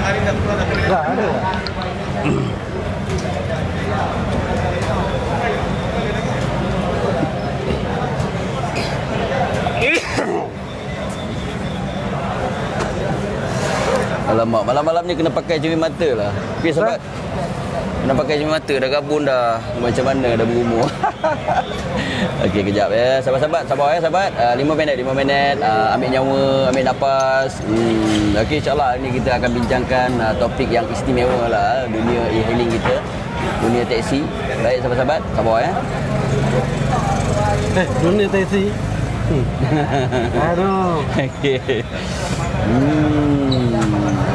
Tak ada. Alamak, malam-malam ni kena pakai cermin mata lah. Okey sahabat. Kena pakai cermin mata, dah gabung dah. Macam mana dah berumur. Okey, kejap ya. Sahabat-sahabat, sabar ya sahabat. 5 minit. Ambil nyawa, ambil nafas. Okey, insyaAllah ni kita akan bincangkan topik yang istimewa lah. Dunia e-hailing kita. Dunia taksi. Baik sahabat-sahabat, sabar ya. Dunia taksi. Aduh. Okey.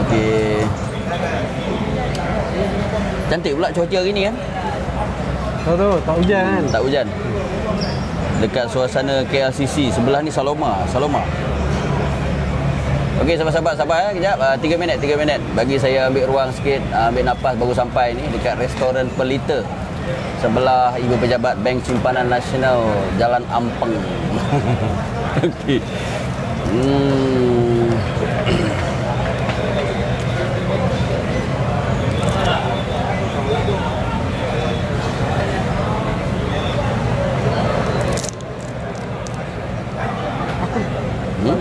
Okey. Cantik pula cuaca hari ni kan? Tahu tak hujan kan? Tak hujan. Dekat suasana KLCC, sebelah ni Saloma. Okey sahabat-sahabat, sabar ya kejap. 3 minit. Bagi saya ambil ruang sikit, ambil nafas baru sampai ni dekat restoran Pelita. Sebelah Ibu Pejabat Bank Simpanan Nasional, Jalan Ampang. Okey.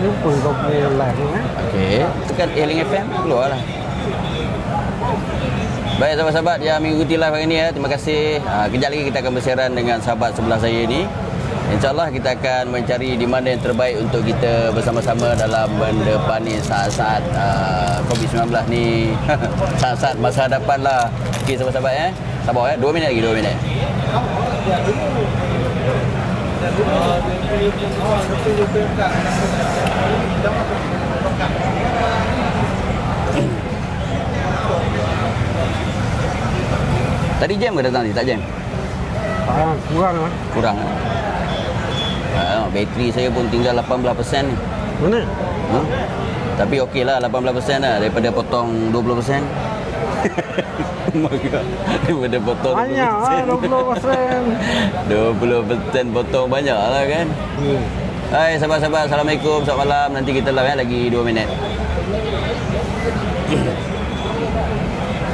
Jumpa kau punya live ni kan? Okey, tekan e-hailing FM keluar lah. Baik sahabat-sahabat yang mengikuti live hari ni ya, terima kasih. Kejap lagi kita akan bersiaran dengan sahabat sebelah saya ni. InsyaAllah kita akan mencari di mana yang terbaik untuk kita bersama-sama dalam mendepani saat-saat COVID-19 ni. Saat-saat masa hadapan lah. Okey sahabat-sahabat ya. Sabar ya, 2 minit lagi, 2 minit. Tadi jam ke datang ni? Tak jam? Kurang lah. Kurang lah. Bateri saya pun tinggal 18% ni. Mana? Tapi okey lah 18% lah daripada potong 20%. Daripada potong 20%. Banyak lah 20% potong banyak lah kan. Hai sahabat-sahabat, Assalamualaikum, selamat malam. Nanti kita live lagi 2 minit.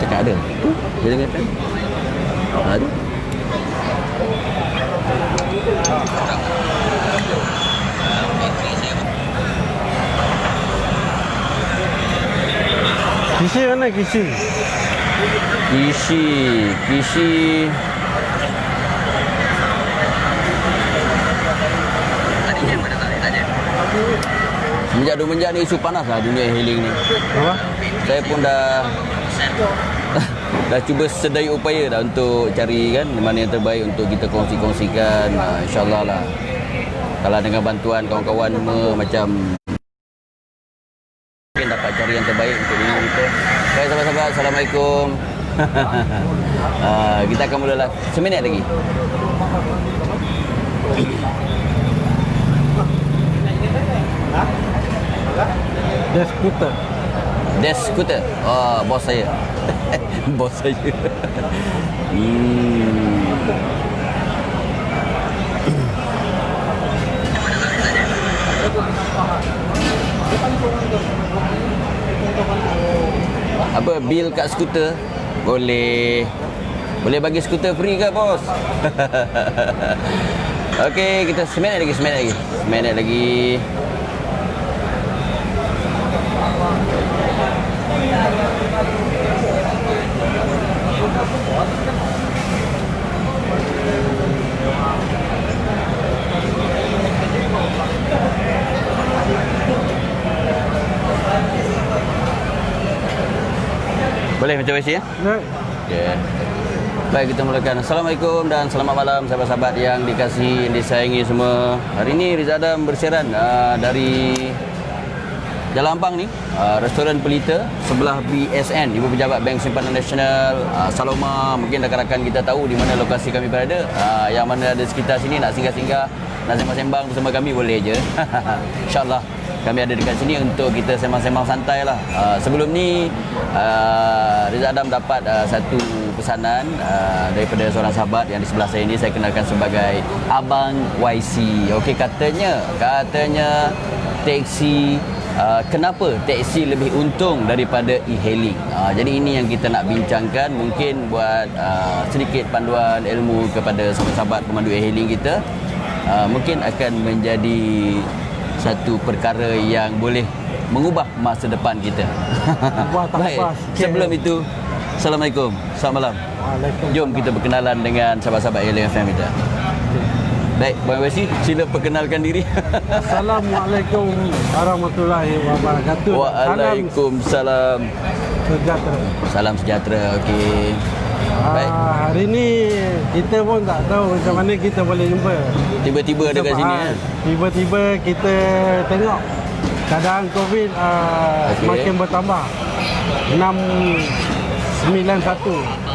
Cakap ada? Dia dengar kan? Ada? Kisi mana kisi? Kisi. Semenjak ni isu panas lah dunia hailing ni. Apa? Saya pun dah cuba sedaya upaya dah untuk cari kan mana yang terbaik untuk kita kongsi-kongsikan. InsyaAllah lah. Kalau dengan bantuan kawan-kawan macam mungkin dapat cari yang terbaik untuk diri kita. Baik sahabat-sahabat, Assalamualaikum. Kita akan mulalah seminit lagi. Desk scooter. Oh, bos saya. Bos saya. Apa bil kat skuter? Boleh bagi skuter free ke bos? Okey, kita seminit lagi. Boleh macam biasa ya? Okay. Baik, kita mulakan. Assalamualaikum dan selamat malam sahabat-sahabat yang dikasihi, yang disayangi semua. Hari ini Riza Adam bersiaran dari Jalan Ampang ni, restoran Pelita sebelah BSN, Ibu Pejabat Bank Simpanan Nasional, Saloma. Mungkin rakan-rakan kita tahu di mana lokasi kami berada. Yang mana ada sekitar sini nak singgah-singgah, nak sembang-sembang bersama kami boleh je. InsyaAllah kami ada dekat sini untuk kita sembang-sembang santai lah. Sebelum ni Riza Adam dapat satu pesanan daripada seorang sahabat yang di sebelah saya ni. Saya kenalkan sebagai Abang YC. Okey, katanya teksi kenapa teksi lebih untung daripada e-hailing. Jadi ini yang kita nak bincangkan, mungkin buat sedikit panduan ilmu kepada sahabat-sahabat pemandu e-hailing kita. Mungkin akan menjadi satu perkara yang boleh mengubah masa depan kita. Baik, sebelum itu, Assalamualaikum, selamat malam. Jom kita berkenalan dengan sahabat-sahabat e-hailing FM kita. Baik, Bang Wesi, sila perkenalkan diri. Assalamualaikum warahmatullahi wabarakatuh. Waalaikumsalam. Sejahtera. Salam sejahtera. Okey. Baik. Hari ni kita pun tak tahu macam mana kita boleh jumpa. Tiba-tiba ada kat sini Tiba-tiba kita tengok keadaan COVID semakin bertambah. 691.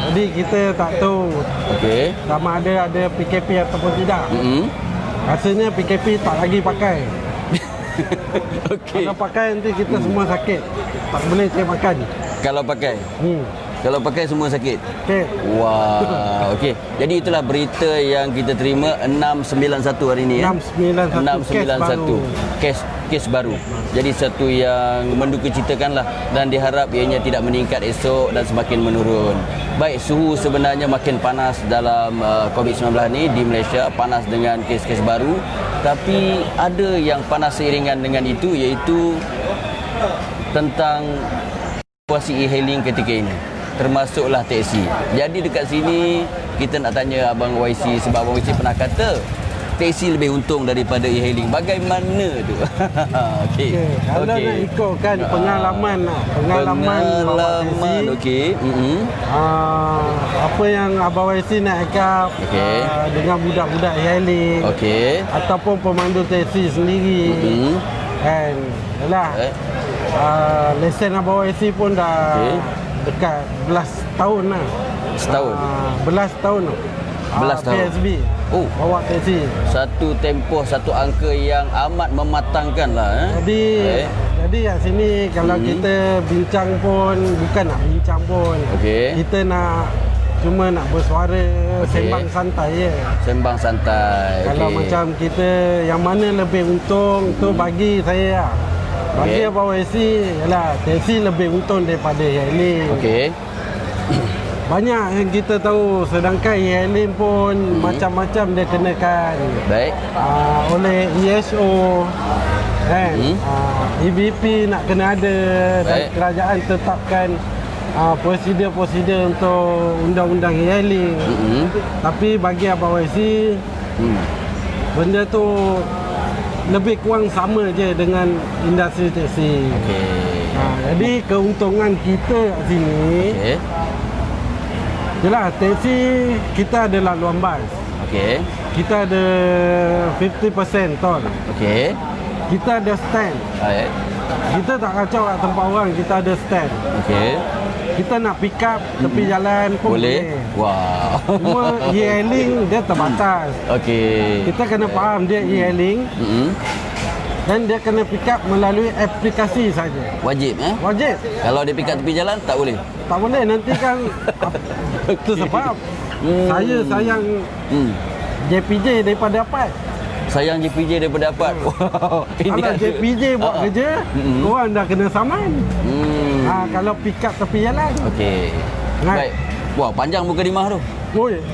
Jadi kita tak tahu sama ada PKP ataupun tidak. Rasanya PKP tak lagi pakai. Kalau pakai nanti kita semua sakit. Tak boleh cari makan. Kalau pakai? Kalau pakai semua sakit? Okey. Wah, okey. Jadi itulah berita yang kita terima 691 hari ini 691 kes baru. Jadi satu yang mendukacitakanlah dan diharap ianya tidak meningkat esok dan semakin menurun. Baik, suhu sebenarnya makin panas dalam COVID-19 ni di Malaysia, panas dengan kes-kes baru, tapi ada yang panas seiringan dengan itu, iaitu tentang situasi e-hailing ketika ini, termasuklah teksi. Jadi dekat sini kita nak tanya Abang YC, sebab Abang YC pernah kata teksi lebih untung daripada e-hailing. Bagaimana tu? Okey. Kalau nak ikutkan pengalaman okey. Apa yang Abang YC nak cakap dengan budak-budak e-hailing ataupun pemandu teksi sendiri. Kan. Yalah. Lesen Abang YC pun dah dekat belas tahun lah. Setahun? Belas tahun lah. Belas tahun. PSB. Bawa teksi. Satu tempoh, satu angka yang amat mematangkan lah. Jadi kat sini kalau kita bincang pun, bukan nak bincang pun. Kita nak cuma nak bersuara, sembang santai je. Sembang santai. Kalau macam kita yang mana lebih untung tu bagi saya lah. Bagi Abang YC, yalah, teksi lebih untung daripada e-hailing. Banyak yang kita tahu, sedangkan e-hailing pun macam-macam dia kenakan. Oleh ESO kan. EVP nak kena ada dan kerajaan tetapkan prosedur-prosedur untuk undang-undang e-hailing. Tapi bagi Abang YC, benda tu lebih kurang sama je dengan industri teksi. Jadi keuntungan kita kat sini, jelah teksi kita ada laluan bas. Kita ada 50% tol. Kita ada stand. Kita tak kacau kat tempat orang, kita ada stand. Kita nak pick up tepi jalan pun boleh. Wah. Cuma e-hailing dia terbatas. Kita kena faham dia e-hailing. Dan dia kena pick up melalui aplikasi saja. Wajib Wajib. Kalau dia pick up tepi jalan tak boleh. Tak boleh, nanti kan itu sebab saya sayang JPJ daripada dapat. Sayang JPJ daripada dapat. Kalau JPJ buat kerja, korang dah kena saman. Kalau pick up tepi jalan. Baik. Wah, panjang muka Dimah tu.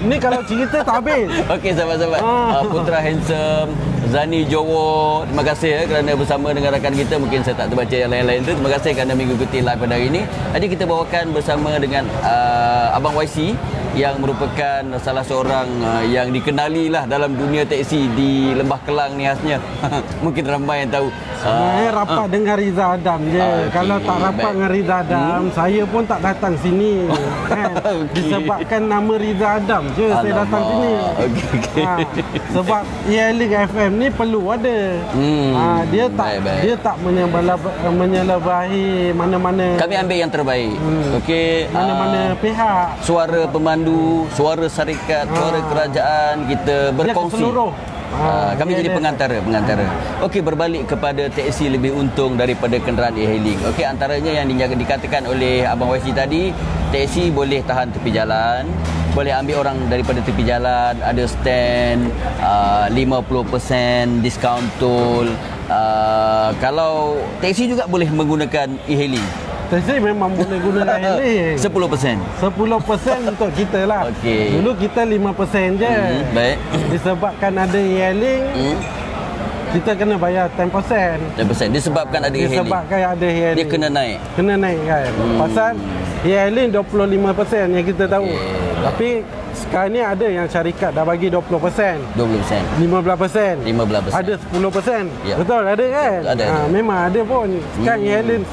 Ni kalau cerita tak habis. Sahabat-sahabat. Putra handsome Zani Jowo, terima kasih kerana bersama dengan rakan kita. Mungkin saya tak terbaca yang lain-lain tu. Terima kasih kerana mengikuti live pada hari ini. Jadi kita bawakan bersama dengan Abang YC yang merupakan salah seorang yang dikenali lah dalam dunia teksi di Lembah Kelang ni khasnya. Mungkin ramai yang tahu. Sebenarnya rapat dengan Riza Adam je. Kalau tak rapat dengan Riza Adam, saya pun tak datang sini. Kan? Disebabkan nama Riza Adam je saya datang sini. Sebab e-hailing FM ni perlu ada. Dia tak menyelebahi mana-mana. Kami ambil yang terbaik. Mana-mana pihak. Suara pemandu, suara syarikat, suara kerajaan, kita berkongsi. Kami jadi pengantara. Berbalik kepada teksi lebih untung daripada kenderaan e-hailing. Antaranya yang dikatakan oleh Abang YC tadi, teksi boleh tahan tepi jalan, boleh ambil orang daripada tepi jalan, ada stand, 50% diskaun tol, Kalau taksi juga boleh menggunakan e-hailing? Taksi memang boleh guna e-hailing. 10%? 10% untuk kita lah. Okey. Dulu kita 5% je. Baik. Disebabkan ada e-hailing, kita kena bayar 10%. 10%. Disebabkan ada e-hailing? Disebabkan ada e-hailing. Dia kena naik? Kena naik kan. Pasal e-hailing 25% yang kita tahu. Tapi sekarang ni ada yang syarikat dah bagi 20%. 20%. 15%. 15%. Ada 10%. Ya. Betul, ada kan? Ada. Memang ada pun. Sekarang e-hailing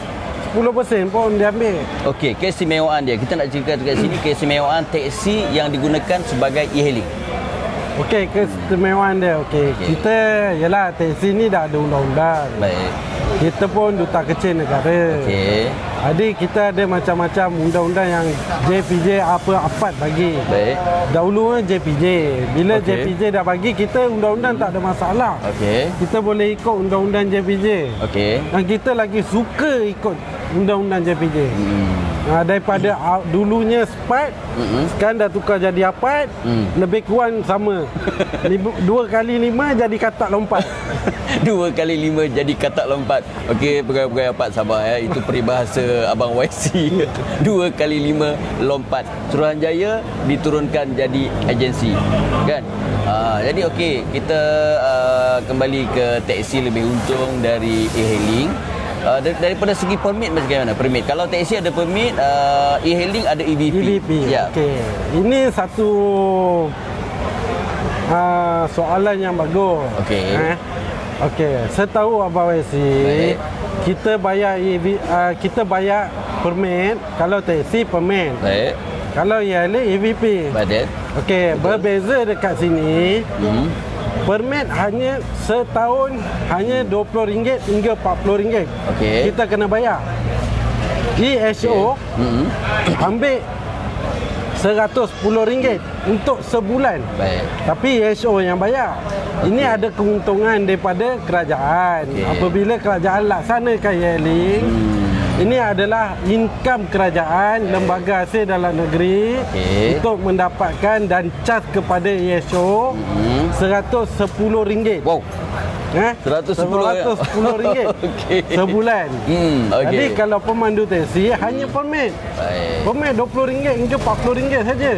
10% pun dia ambil. Okey, keistimewaan dia. Kita nak cerita dekat sini keistimewaan taksi yang digunakan sebagai e-hailing. Okey, keistimewaan dia. Okey. Kita, yalah, taksi ni dah ada undang-undang. Baik. Kita pun duta kecil negara. Okey. Jadi kita ada macam-macam undang-undang yang JPJ apa bagi. Baik. Dahulu JPJ. Bila Okey. JPJ dah bagi, kita undang-undang tak ada masalah. Okey. Kita boleh ikut undang-undang JPJ. Okey. Dan kita lagi suka ikut undang-undang JPJ. Daripada dulunya SPAT, sekarang dah tukar jadi APAT, lebih kurang sama. 2 kali 5 jadi katak lompat. 2 kali 5 jadi katak lompat. Okey, pegawai-pegawai APAT sabar ya. Itu peribahasa Abang YC. 2 kali 5 lompat. Suruhanjaya diturunkan jadi agensi. Kan? Jadi okey, kita kembali ke taksi lebih untung dari e-hailing. Daripada segi permit macam mana? Permit. Kalau taksi ada permit, e-hailing ada EVP. Ya. Okey. Ini satu soalan yang bagus. Okey. Okey, setahu Abang Wesi, kita bayar kita bayar permit. Kalau taksi permit. Baik. Kalau e-hailing EVP. Baik. Okey, berbeza dekat sini. Permit hanya setahun hanya RM20 hingga RM40. Okey. Kita kena bayar. ESO ambil RM110 untuk sebulan. Baik. Tapi ESO yang bayar. Ini ada keuntungan daripada kerajaan. Apabila kerajaan laksanakan e-hailing, ini adalah income kerajaan, lembaga hasil dalam negeri untuk mendapatkan dan cas kepada ESO RM110. Wow. RM110 sebulan. Jadi kalau pemandu taksi hanya permit. Permit RM20 hingga RM40 saja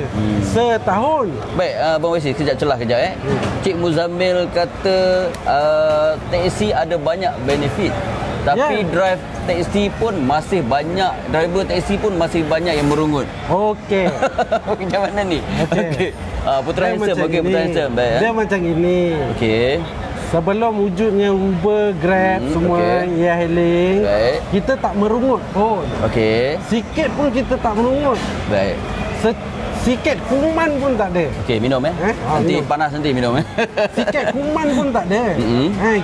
setahun. Baik, Abang Wesi, sekejap celah kejap Cik Muzammil kata taksi ada banyak benefit. Tapi drive taksi pun masih banyak, driver taksi pun masih banyak yang merungut. Okey. Macam mana ni? Okey. Putra Handsome, okey Putra Handsome. Baik. Dia macam ini. Okey. Sebelum wujudnya Uber, Grab, semua e-hailing, kita tak merungut pun. Okey. Sikit pun kita tak merungut. Baik. Sikit kuman pun tak ada. Okey, minum nanti minum. Panas nanti minum Sikit kuman pun tak ada.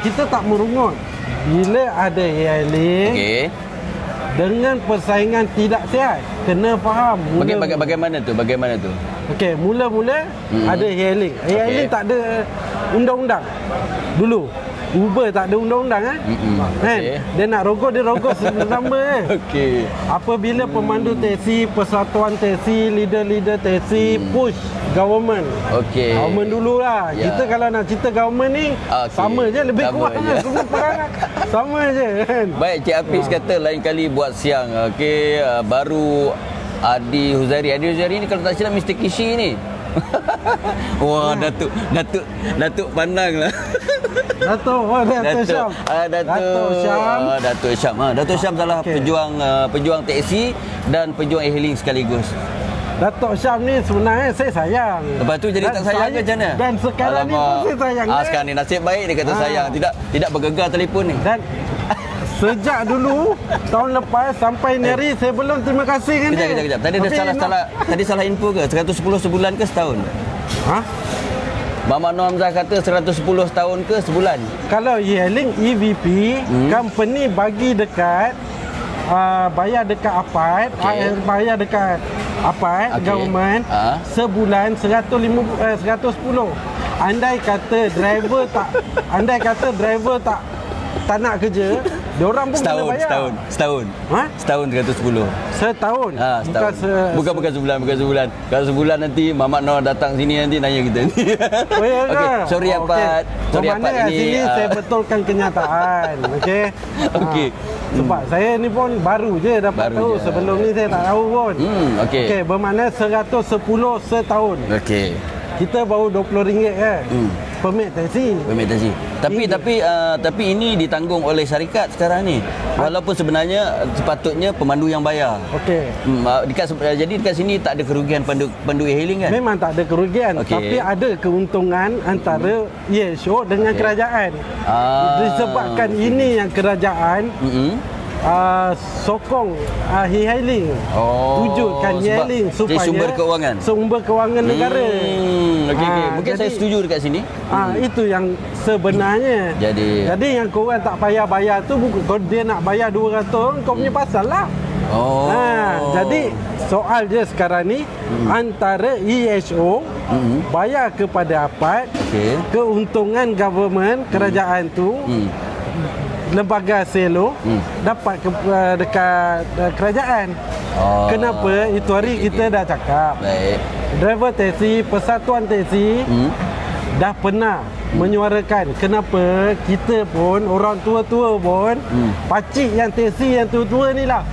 Kita tak merungut. Bila ada e-hailing, dengan persaingan tidak sihat, kena faham. Bagaimana tu? Okey, mula-mula ada e-hailing. E-hailing tak ada undang-undang. Dulu Uber tak ada undang-undang Dia nak rogol, dia rogol sama Okey. Apabila pemandu taksi, persatuan taksi, leader-leader taksi push government. Government dululah. Kita kalau nak cerita government ni sama je, lebih kurang semua perangai sama je kan. Baik, Cik Hafiz kata lain kali buat siang. Okey, baru Adi Huzairi ni kalau tak silap Mr. Kishi ni. Wah, Datuk pandang lah. Datuk Syam. Datuk Syam salah pejuang taksi dan pejuang e-hailing sekaligus. Datuk Syam ni sebenarnya saya sayang. Lepas tu jadi tak sayang ke macam mana? Dan sekarang ni pun saya sayang. Sekarang ni nasib baik dia kata sayang. Tidak bergegar telefon ni. Dan sejak dulu tahun lepas sampai ni hari saya belum terima kasih dengan dia. Kejap. Tadi ada tadi salah info ke? 110 sebulan ke setahun? Mama Noor Hamzah kata 110 tahun ke sebulan? Kalau e-hailing EVP, company bagi dekat bayar dekat APAT, bayar dekat APAT, government, sebulan 110. Andai kata driver tak nak kerja, Diorang pun kena bayar. Setahun. Ha? Setahun 310. Setahun? Setahun. Bukan sebulan. Kalau sebulan nanti Mamat Noor datang sini nanti nanya kita ni. Oh, ya ke? Okey, sorry Apat. Sorry Apat ini. Sini saya betulkan kenyataan. Okey. Okey. Sebab saya ni pun baru je dapat tahu. Sebelum ni saya tak tahu pun. Okey. Okey, bermakna 110 setahun. Okey. Kita baru RM20 kan. Permit taksi. Tapi ini ditanggung oleh syarikat sekarang ni. Walaupun sebenarnya sepatutnya pemandu yang bayar. Okey. Jadi dekat sini tak ada kerugian pandu e-hailing kan? Memang tak ada kerugian, tapi ada keuntungan antara ESO dengan kerajaan. Disebabkan ini yang kerajaan sokong e-hailing. Wujudkan e-hailing supaya sumber kewangan negara. Okey. Mungkin saya setuju dekat sini. Itu yang sebenarnya. Jadi yang korang tak payah bayar tu, kalau dia nak bayar 200, kau punya pasal lah. Jadi soal je sekarang ni antara ESO bayar kepada Apat, keuntungan government kerajaan tu, lembaga selo dapat dekat kerajaan. Kenapa? Itu hari kita dah cakap. Driver taksi, persatuan taksi dah pernah menyuarakan kenapa kita pun orang tua-tua pun pacik yang taksi yang tua-tua ni lah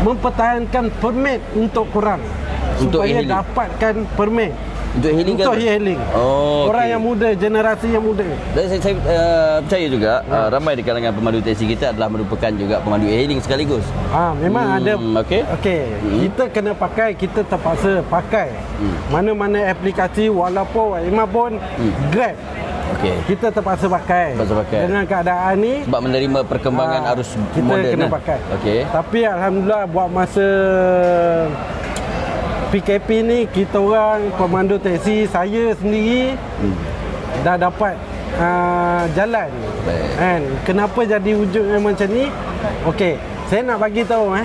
mempertahankan permit untuk korang supaya dapatkan permit untuk e-hailing. Orang yang muda, generasi yang muda. Dan saya percaya juga ramai di kalangan pemandu taksi kita adalah merupakan juga pemandu e-hailing sekaligus. Memang ada. Okey. Kita kena pakai, kita terpaksa pakai mana-mana aplikasi, walaupun Grab. Kita terpaksa pakai. Dengan keadaan ni sebab menerima perkembangan arus kita moden. Kita kena pakai. Tapi alhamdulillah buat masa PKP ni kita orang pemandu taksi, saya sendiri dah dapat jalan. Kan? Kenapa jadi wujudnya macam ni? Okey, saya nak bagi tahu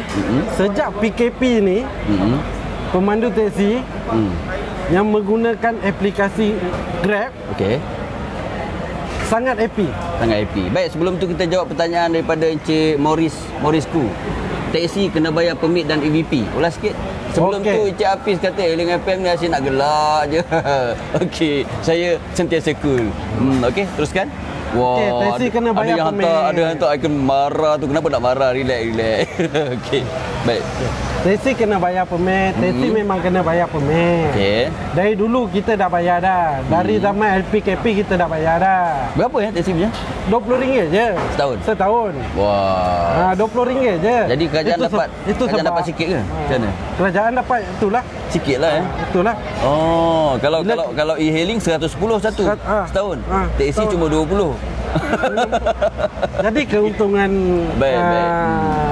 sejak PKP ni pemandu taksi yang menggunakan aplikasi Grab sangat happy. Baik, sebelum tu kita jawab pertanyaan daripada Encik Morisku. Taksi kena bayar permit dan EVP. Ulas sikit. Sebelum tu Encik Hafiz kata Hailing FM ni asyik nak gelak je. Okey, saya sentiasa cool. Okey, teruskan. Taksi kena bayar permit. Ada yang hantar ikon marah tu. Kenapa nak marah? Relax. Okey. Baik. Taksi kena bayar permit. Taksi memang kena bayar permit. Dari dulu kita dah bayar dah. Dari zaman LPKP kita dah bayar dah. Berapa ya taksi punya? RM20 je. Setahun. Wah. RM20 je. Jadi kerajaan dapat sikit ke? Macam mana? Kerajaan dapat itulah. Sikit lah Itulah. Kalau e-hailing 110 setahun. Taksi cuma 20. Jadi keuntungan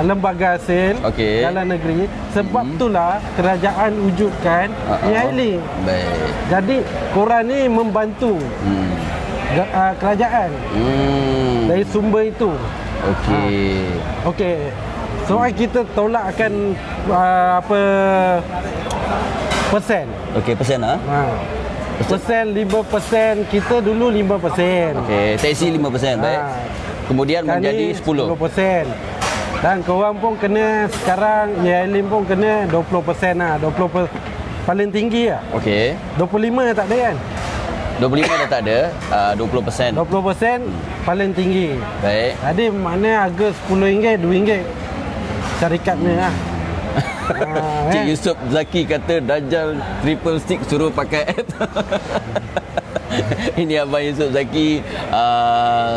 lembaga sel dalam negeri, sebab itulah kerajaan wujudkan e-hailing. Jadi korang ni membantu kerajaan dari sumber itu. Okey. Soal kita tolakkan persen. Persen Persen 5%, kita dulu 5%. Taksi 5%, baik. Kemudian menjadi 10%. Dan korang pun kena sekarang e-hailing pun kena 20% lah. 20% paling tinggi lah. 25 tak ada kan? 25 dah tak ada, 20%. 20% paling tinggi. Baik. Jadi maknanya harga RM10, RM2 syarikatnya lah. Cik Yusof Zaki kata Dajjal triple stick suruh pakai app. Ini Abang Yusof Zaki,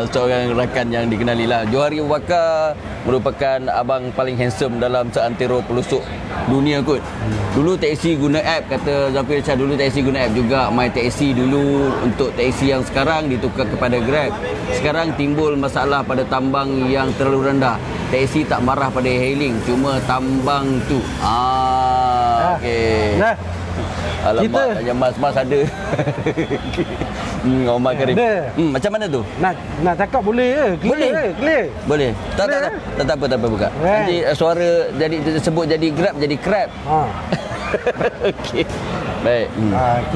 seorang rakan yang dikenali lah. Johari Abu Bakar merupakan abang paling handsome dalam seantero pelosok dunia kot. Dulu taksi guna app, kata Zafir Shah. Dulu taksi guna app juga. My Taxi dulu untuk taksi yang sekarang ditukar kepada Grab. Sekarang timbul masalah pada tambang yang terlalu rendah. Taksi tak marah pada hailing, cuma tambang tu. Okey. Alamak, yang mas-mas ada. Omar Karim. Macam mana tu? Nak cakap boleh ke? Clear. Boleh. Tak apa buka. Nanti suara jadi sebut jadi Grab, jadi Crab. Okey. Baik.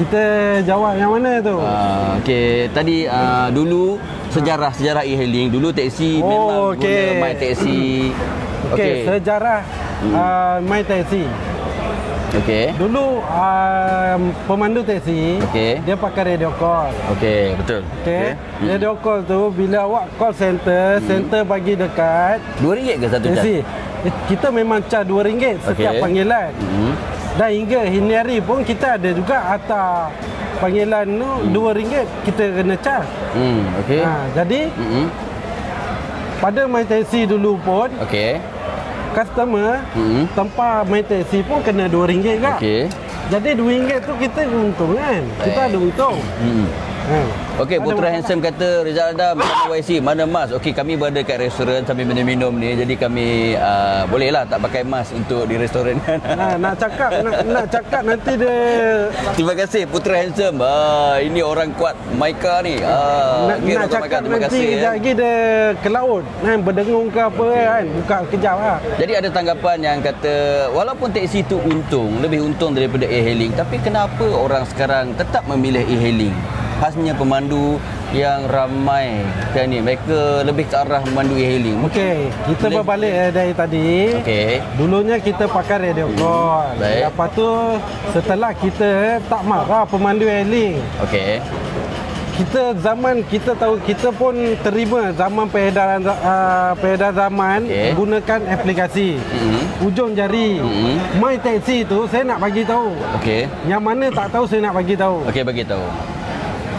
Kita jawab yang mana tu? Okey, tadi dulu sejarah e-hailing. Dulu taksi memang guna My Taxi. Okey, sejarah My Taxi. Okey. Dulu pemandu taksi dia pakai radio call. Okey, betul. Okey. Radio call tu bila awak call center, center bagi dekat RM2 ke satu taksi. Kita memang charge RM2 setiap panggilan. Dan hingga ini hari pun kita ada juga hantar panggilan tu RM2 kita kena charge. Okey. Jadi pada My Taxi dulu pun customer tanpa My Taxi pun kena RM2 juga. Jadi RM2 tu kita untung kan. Kita ada untung. Okey, Putra Handsome kata Rizal Adam mana YC, mana mask. Okey, kami berada kat restoran sambil minum-minum ni. Jadi kami bolehlah tak pakai mask untuk di restoran. Nak cakap nanti dia. Terima kasih Putra Handsome. Ini orang kuat Maika ni. Nak cakap nanti kejap lagi dia ke laut kan, berdengung ke apa kan, buka kejap lah. Jadi ada tanggapan yang kata walaupun taksi tu lebih untung daripada e-hailing, tapi kenapa orang sekarang tetap memilih e-hailing? Khasnya pemandu yang ramai kan ni, mereka lebih ke arah memandu e-hailing. Okey, kita berbalik dari tadi. Dulunya kita pakai radio call. Lepas tu setelah kita tak marah pemandu e-hailing. Kita tahu, kita pun terima zaman peredaran zaman gunakan aplikasi. Ujung jari My Taxi tu saya nak bagi tahu. Yang mana tak tahu saya nak bagi tahu. Bagi tahu.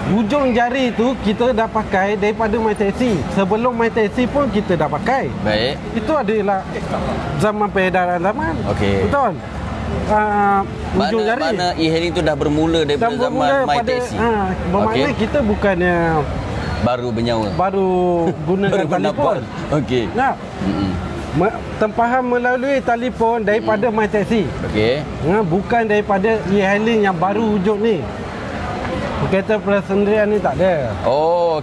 Ujung jari tu kita dah pakai daripada My Taxi. Sebelum My Taxi pun kita dah pakai. Itu adalah zaman peredaran zaman. Betul. Ujung jari. Mana e-hailing tu dah bermula daripada zaman My Taxi. Bermakna kita bukannya baru bernyawa. Baru gunakan telefon. Nah. Tempahan melalui telefon daripada My Taxi. Bukan daripada e-hailing yang baru wujud ni. Kereta persendirian ni tak ada.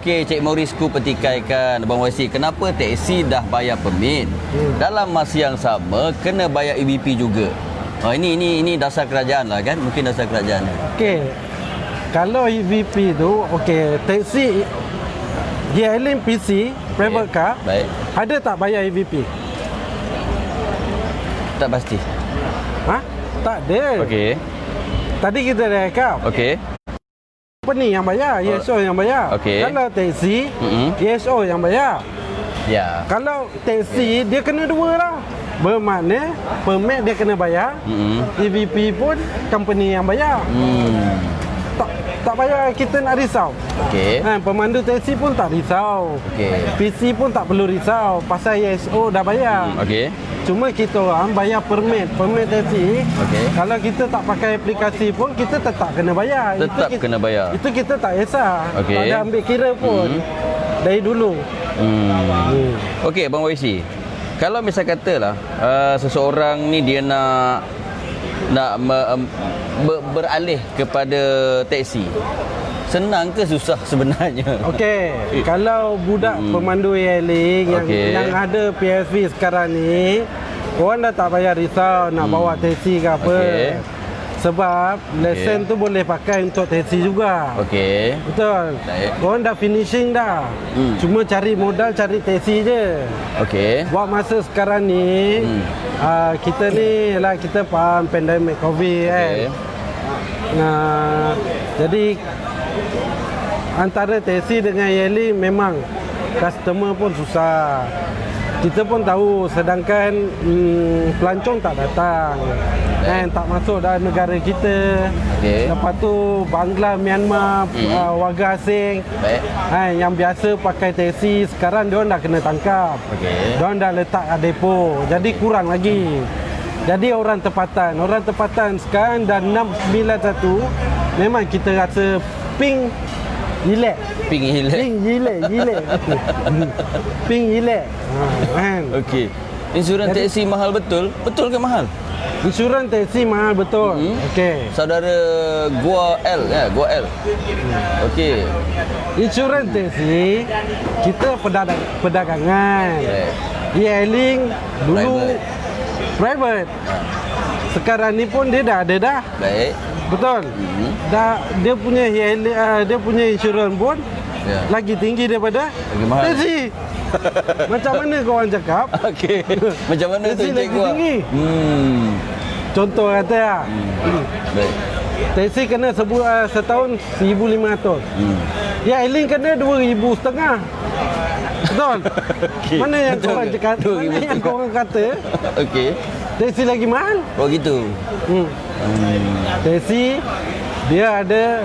Cik Morisku petikaikan Abang YC, kenapa taksi dah bayar permit dalam masa yang sama kena bayar EVP juga? Ini dasar kerajaan lah kan? Mungkin dasar kerajaan. Kalau EVP tu taksi e-hailing PC private car ada tak bayar EVP? Tak pasti. Tak ada. Tadi kita dah cakap. Company yang bayar, ESO yang bayar. Kalau taksi, ESO yang bayar. Kalau taksi dia kena dua lah. Bermakna permit dia kena bayar, EVP pun company yang bayar. Tak bayar kita nak risau. Pemandu taksi pun tak risau. PC pun tak perlu risau pasal ESO dah bayar. Cuma kita orang bayar permit taksi. Kalau kita tak pakai aplikasi pun kita tetap kena bayar. Kena bayar. Itu kita tak kisah. Tak ada ambil kira pun dari dulu. Abang YC, kalau misal katalah seseorang ni dia nak beralih kepada taksi, senang ke susah sebenarnya? Kalau budak pemandu e-hailing yang ada PSV sekarang ni, korang dah tak payah risau nak bawa taksi ke apa. Sebab lesen tu boleh pakai untuk taksi juga. Betul. Korang dah finishing dah. Cuma cari modal, cari taksi je. Buat masa sekarang ni, kita ni lah, kita faham pandemik COVID kan. Jadi antara taksi dengan e-hailing memang customer pun susah. Kita pun tahu, sedangkan pelancong tak datang tak masuk dalam negara kita. Lepas tu Bangla, Myanmar, warga asing yang biasa pakai taksi, sekarang diorang dah kena tangkap. Diorang dah letak kat depo, jadi kurang lagi. Jadi orang tempatan sekarang dah 691. Memang kita rasa ping gilek. Insurans taksi mahal betul? Betul ke mahal? Insurans taksi mahal betul. Saudara Gua L Gua L. Insurans taksi kita perdagangan. E-hailing dulu private. Sekarang ni pun dia dah ada dah. Betul. Dia punya e-hailing, dia punya insurans pun lagi tinggi daripada taxi. Macam mana kau orang cakap? Okey. Macam mana tu taxi lagi tinggi? Contoh kata ya. Baik. Taxi kena setahun 1,500. Ya, hailing kena 2,500. Betul? Mana yang kau orang cakap? Mana yang kau orang kata? Okey. Taxi lagi mahal? Oh gitu. Taxi dia ada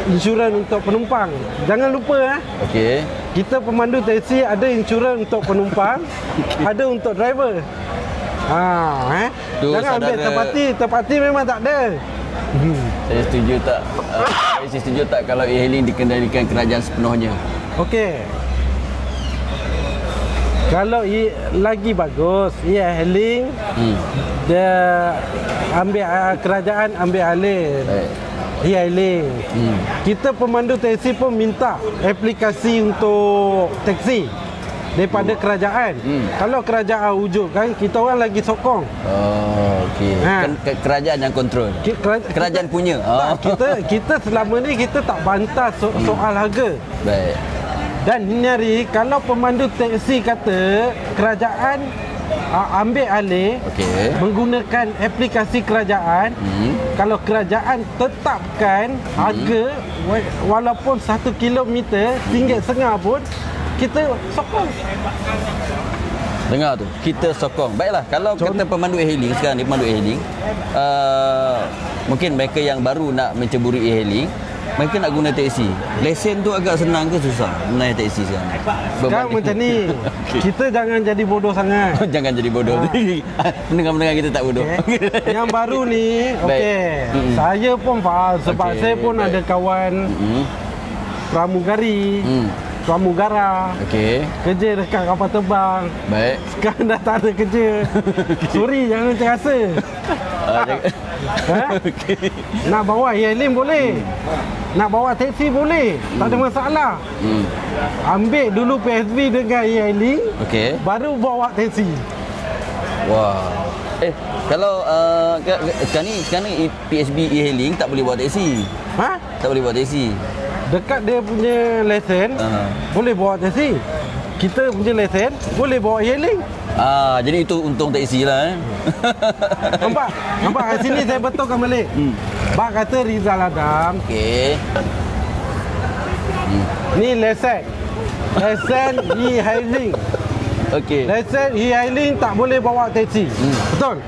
insurans untuk penumpang. Jangan lupa Okey. kita pemandu taxi ada insurans untuk penumpang, ada untuk driver. Jangan ambil terpati memang tak ada. Saya setuju tak? Saya setuju tak kalau e-hailing dikendalikan kerajaan sepenuhnya? Okey. Kalau lagi bagus, e-hailing dia ambil kerajaan ambil alih. E-hailing. Kita pemandu taxi pun minta aplikasi untuk taxi daripada kerajaan. Kalau kerajaan wujudkan, kita orang lagi sokong. Okey. Kan kerajaan yang kontrol. Kerajaan punya. Kita selama ni kita tak bantah soal harga. Baik. Dan ini hari kalau pemandu taxi kata kerajaan ambil alih menggunakan aplikasi kerajaan, kalau kerajaan tetapkan harga walaupun 1 kilometer RM1.50 pun kita sokong. Dengar tu, kita sokong. Baiklah, kalau kata pemandu e-hailing sekarang ni, pemandu e-hailing, mungkin mereka yang baru nak menceburi e-hailing, mereka nak guna teksi. Lesen tu agak senang ke susah menaik teksi sekarang? Sekarang macam ni, kita jangan jadi bodoh sangat. Jangan jadi bodoh. Pendengar-pendengar kita tak bodoh. Yang baru ni, saya pun faham sebab saya pun ada kawan pramugara. Kerja dekat kapal terbang. Baik. Sekarang dah tak ada kerja. Sorry, jangan terasa. Nak bawa e-hailing boleh. Nak bawa taxi boleh. Tak ada masalah. Ambil dulu PSV dengan e-hailing, baru bawa taxi. Wah. Kalau sekarang ni PSB e-hailing tak boleh bawa taxi. Tak boleh bawa taxi. Dekat dia punya lesen, boleh bawa taxi. Kita punya lesen, boleh bawa e-hailing. Jadi itu untung taxi lah. Nampak kat sini saya betulkan balik. Bak kata Rizal Adam. Ni lesen e-hailing. Lesen e-hailing tak boleh bawa taxi. Betul?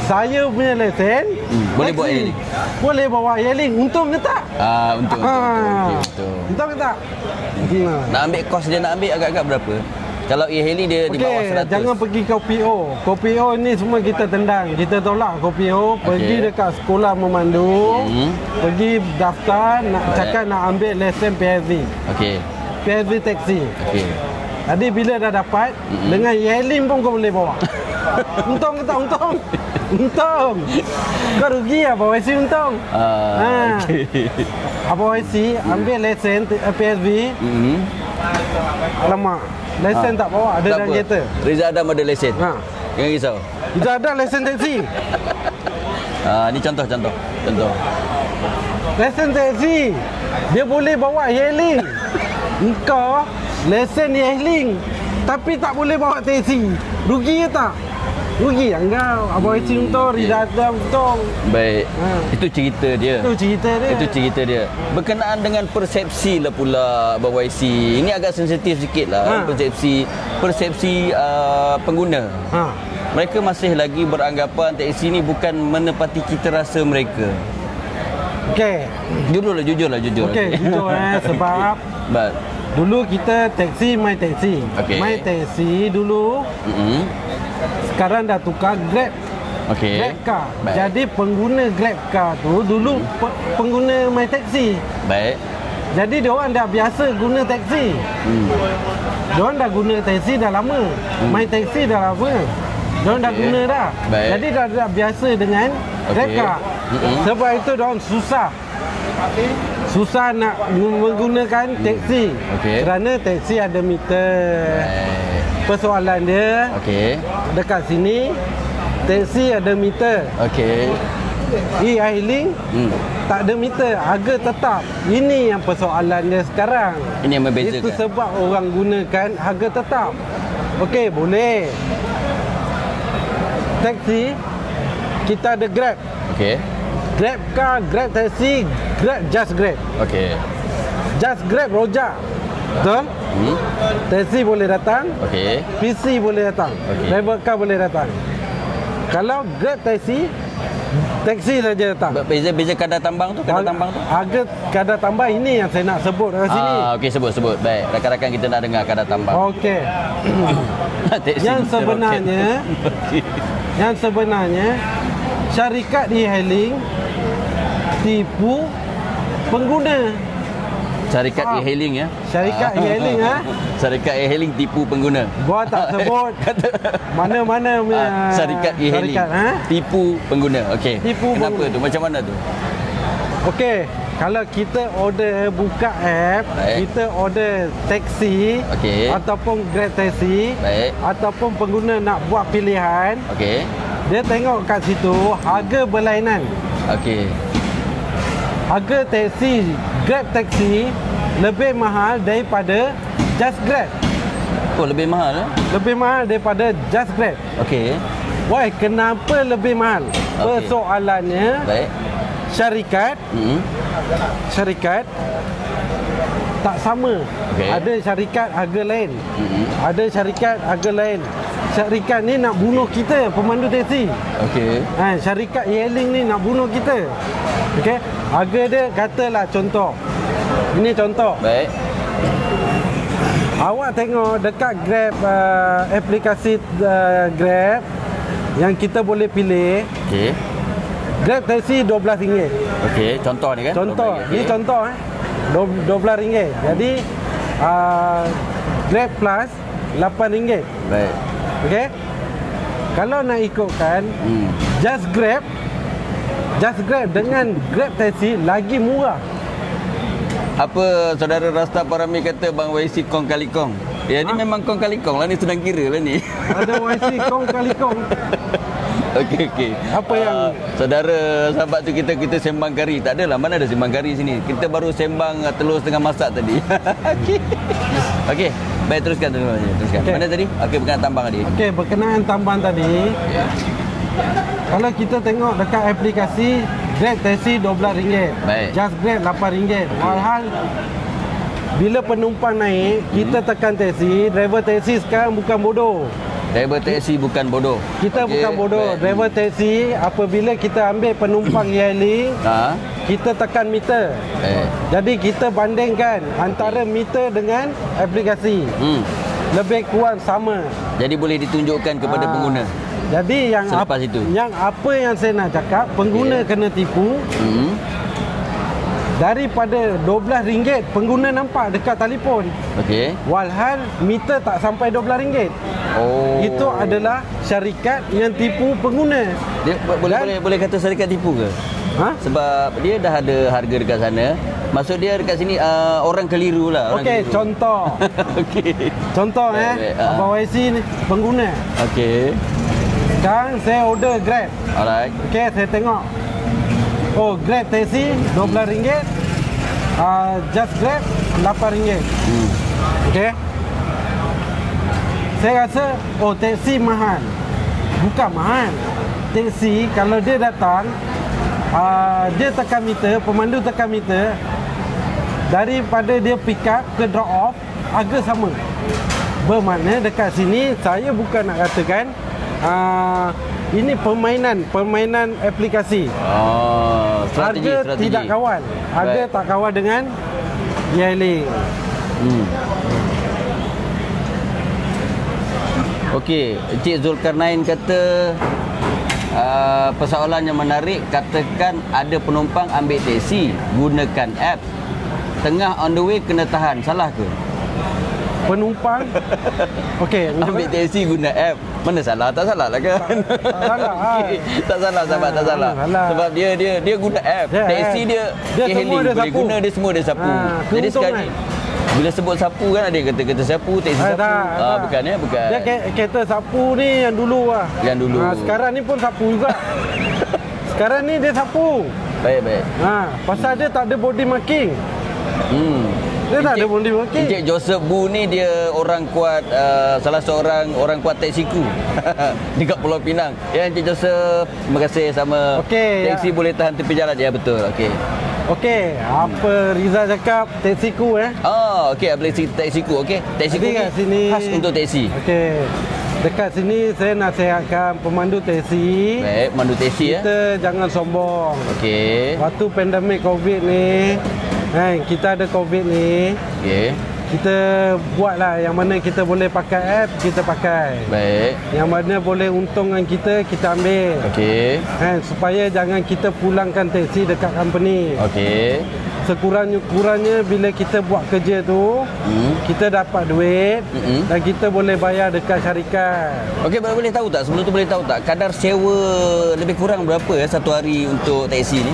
Saya punya lesen boleh bawa e-hailing. Boleh bawa e-hailing. Untung ke tak? Untung. Untung ke tak? Nak ambil kos dia nak ambil agak-agak berapa? Kalau e-hailing dia di bawah 100. Jangan pergi KPO. KPO ni semua kita tendang. Kita tolak KPO. Pergi dekat sekolah memandu. Pergi daftar cakap nak ambil lesen PSV. PSV taxi. Jadi bila dah dapat, dengan e-hailing pun kau boleh bawa. Untung ke tak untung? Untung. Kau rugi apa YC untung? Apa YC ambil lesen PSV. Alamak, lesen tak bawa, ada dalam kereta. Rizal Adam ada lesen. Jangan risau. Rizal Adam lesen taxi. Ni contoh. Lesen taxi, dia boleh bawa e-hailing. Engkau lesen e-hailing tapi tak boleh bawa taxi. Rugi ke tak? Rugi engkau. Abang YC untung, Rizal Adam untung. Baik. Itu cerita dia. Itu cerita dia. Berkenaan dengan persepsi lah pula Abang YC. Ini agak sensitif sikit lah. Persepsi pengguna. Mereka masih lagi beranggapan teksi ni bukan menepati cita rasa mereka. Jujur lah. Jujur sebab dulu kita taxi, my taxi. My taxi dulu. Sekarang dah tukar Grab. Grab car. Jadi pengguna Grab car tu dulu pengguna my taxi. Jadi diorang dah biasa guna taxi. Diorang dah guna taxi dah lama. My taxi dah lama. Diorang dah guna dah. Jadi dah biasa dengan Grab car. Sebab itu diorang susah nak menggunakan taxi. Kerana taxi ada meter. Persoalan dia dekat sini taxi ada meter. e-hailing tak ada meter, harga tetap. Ini yang persoalan dia sekarang. Ini yang membezakan. Itu sebab orang gunakan harga tetap. Okey, boleh. Taxi, kita ada Grab. Okey. Grab car, Grab taxi, Grab just Grab. Okey. Just Grab rojak. Betul? Taxi boleh datang. Okey. PC boleh datang. Driver car boleh datang. Kalau Grab taxi, taxi saja datang. Beza kadar tambang tu, Harga kadar tambang ini yang saya nak sebut dekat sini. Okey, sebut. Baik, rakan-rakan kita nak dengar kadar tambang. Okey. Yang sebenarnya syarikat e-hailing tipu pengguna. Syarikat e-hailing ya. Syarikat e-hailing Syarikat e-hailing tipu pengguna. Gua tak sebut mana-mana punya syarikat e-hailing tipu pengguna. Okey. Kenapa tu? Macam mana tu? Okey, kalau kita order buka app, kita order taksi ataupun Grab taxi ataupun pengguna nak buat pilihan. Okey. Dia tengok kat situ harga berlainan. Okey. Harga taksi Grab taxi lebih mahal daripada Just Grab. Oh, lebih mahal Lebih mahal daripada Just Grab. Okey. Why? Kenapa lebih mahal? Persoalannya syarikat tak sama. Ada syarikat harga lain. Ada syarikat harga lain. Syarikat ni nak bunuh kita, pemandu taksi. Okey. Syarikat e-hailing ni nak bunuh kita. Okey. Harga dia katalah contoh. Ini contoh. Baik. Awak tengok dekat Grab, aplikasi Grab yang kita boleh pilih. Okey. Grab taxi RM12. Okey, contoh ni kan? Contoh. Ini contoh RM12. Jadi Grab Plus RM8. Baik. Okey. Kalau nak ikutkan Just Grab dengan Grab taxi lagi murah. Apa saudara Rasta Parami kata Bang YC kong kali kong? Ya, ni memang kong kali kong lah ni, sedang kira lah ni. Ada YC kong kali kong. Okey. Apa yang saudara sahabat tu kita sembang kari. Tak adalah, mana ada sembang kari sini. Kita baru sembang telur setengah masak tadi. Okey. Baik, teruskan. Okay. Mana tadi? Okey, berkenaan tambang tadi. Okey, berkenaan tambang tadi. Kalau kita tengok dekat aplikasi Grab taxi RM12. Baik. Just Grab RM8. Walhal bila penumpang naik, kita tekan taxi, driver taxi sekarang bukan bodoh. Driver taxi bukan bodoh. Kita bukan bodoh. Baik. Driver taxi apabila kita ambil penumpang e-hailing, kita tekan meter. Jadi kita bandingkan antara meter dengan aplikasi. Lebih kurang sama. Jadi boleh ditunjukkan kepada pengguna. Jadi yang apa yang saya nak cakap, pengguna kena tipu. Daripada RM12 pengguna nampak dekat telefon. Okey. Walhal meter tak sampai RM12. Itu adalah syarikat yang tipu pengguna. Dia boleh kata syarikat tipu ke? Sebab dia dah ada harga dekat sana. Maksud dia dekat sini orang keliru lah. Okey, contoh. Contoh Abang YC ni pengguna. Okey. Sekarang saya order Grab. Alright. Okey, saya tengok. Grab taxi RM12. Just Grab RM8. Okey. Saya rasa taxi mahal. Bukan mahal. Taxi kalau dia datang, dia tekan meter, pemandu tekan meter, daripada dia pick up ke drop off, harga sama. Bermakna dekat sini saya bukan nak katakan ini permainan aplikasi. Harga tidak kawan. Harga tak kawan dengan e-hailing. Okey, Encik Zulkarnain kata persoalan yang menarik, katakan ada penumpang ambil teksi gunakan app, tengah on the way kena tahan, salah ke? Penumpang ambil teksi guna app, mana salah? Tak salah lah kan? Tak salah. Tak salah sahabat, tak salah. Sebab dia guna app. Teksi dia e-hailing boleh guna, dia semua dia sapu. Jadi sekali bila sebut sapu kan ada yang kata sapu, teksi sapu. Bukan ya, bukan. Dia kata sapu ni yang dulu lah. Yang dulu. Sekarang ni pun sapu juga. Sekarang ni dia sapu. Baik. Pasal dia tak ada body marking. Dia tak ada body marking. Encik Joseph Bu ni dia orang kuat, salah seorang orang kuat taksiku dekat Pulau Pinang. Ya, Encik Joseph, terima kasih sama. Taksi boleh tahan tepi jalan. Ya, betul. Okey, apa Riza cakap taksiku okey, boleh taksiku. Okey, taksiku ni sini khas untuk taksi. Okey. Dekat sini saya nasihatkan pemandu taksi. Baik, pemandu taksi kita jangan sombong. Okey. Waktu pandemik Covid ni, kita ada Covid ni. Okey. Kita buatlah yang mana kita boleh pakai app, kita pakai. Baik. Yang mana boleh untungkan kita ambil. Okey. Supaya jangan kita pulangkan taksi dekat company. Okey. Sekurang-kurangnya bila kita buat kerja tu, kita dapat duit dan kita boleh bayar dekat syarikat. Okey, boleh tahu tak, sebelum tu boleh tahu tak kadar sewa lebih kurang berapa satu hari untuk taksi ni?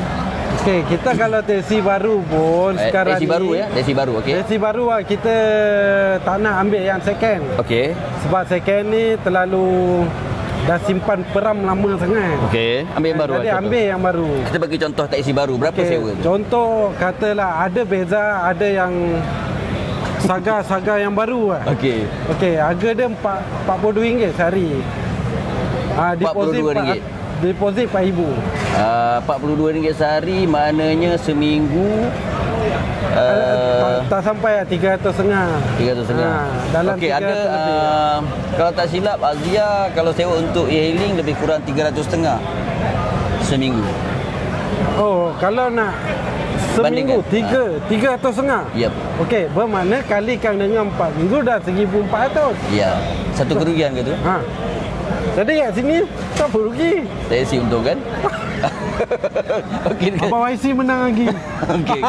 Okey, kita kalau taksi baru pun sekarang taksi ni baru taksi baru. Okey. Taksi baru kita tak nak ambil yang second. Okey. Sebab second ni terlalu dah simpan peram lama sangat. Okey, ambil yang baru. Jadi ambil yang baru. Kita bagi contoh taksi baru, berapa sewa tu? Contoh katalah ada beza, ada yang Saga yang baru lah. Okey. Harga dia RM42 sehari. RM42. Deposit RM4,000. RM42 sehari, maknanya seminggu tak sampai RM300.5. Dalam okey, ada kalau tak silap Azia kalau sewa untuk e-hailing lebih kurang RM300.5 seminggu. Kalau nak seminggu RM300.5. Yep. Okey, bermakna kalikan dengan 4 minggu dah RM1,400. Ya. Satu kerugian ke tu? Jadi kat sini tak apa rugi. Taksi untung kan? Okey. Abang YC menang lagi. Okey.